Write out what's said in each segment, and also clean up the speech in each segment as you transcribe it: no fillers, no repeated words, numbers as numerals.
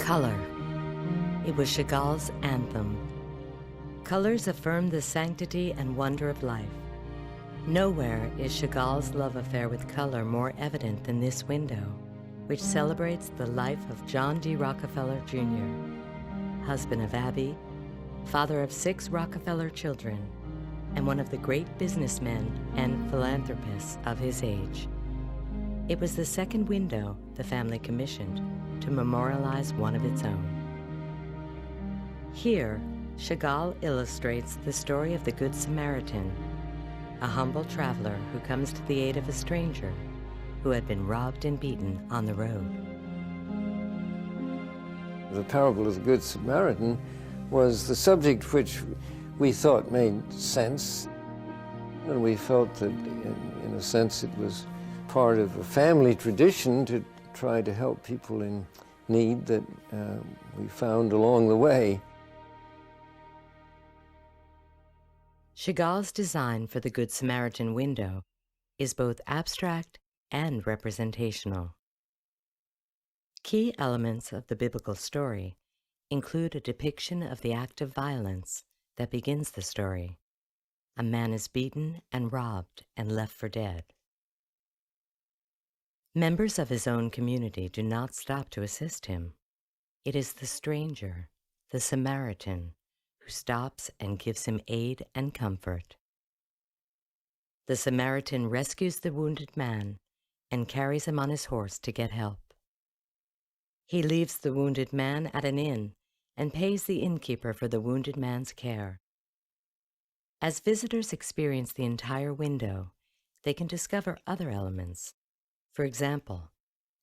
Color. It was Chagall's anthem. Colors affirm the sanctity and wonder of life. Nowhere is Chagall's love affair with color more evident than this window, which celebrates the life of John D. Rockefeller, Jr., husband of Abby, father of 6 Rockefeller children, and one of the great businessmen and philanthropists of his age. It was the second window the family commissioned to memorialize one of its own. Here, Chagall illustrates the story of the Good Samaritan, a humble traveler who comes to the aid of a stranger who had been robbed and beaten on the road. The parable of the Good Samaritan was the subject which we thought made sense, and we felt that in a sense it was part of a family tradition to try to help people in need that we found along the way. Chagall's design for the Good Samaritan window is both abstract and representational. Key elements of the biblical story include a depiction of the act of violence that begins the story. A man is beaten and robbed and left for dead. Members of his own community do not stop to assist him. It is the stranger, the Samaritan, who stops and gives him aid and comfort. The Samaritan rescues the wounded man and carries him on his horse to get help. He leaves the wounded man at an inn and pays the innkeeper for the wounded man's care. As visitors experience the entire window, they can discover other elements. For example,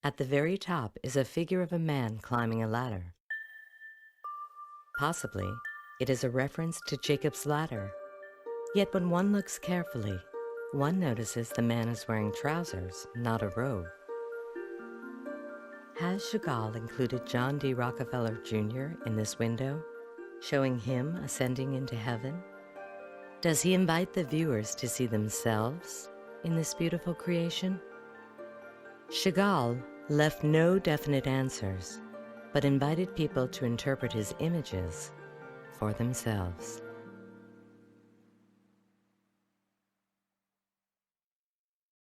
at the very top is a figure of a man climbing a ladder. Possibly, it is a reference to Jacob's ladder. Yet when one looks carefully, one notices the man is wearing trousers, not a robe. Has Chagall included John D. Rockefeller, Jr. in this window, showing him ascending into heaven? Does he invite the viewers to see themselves in this beautiful creation? Chagall left no definite answers, but invited people to interpret his images for themselves.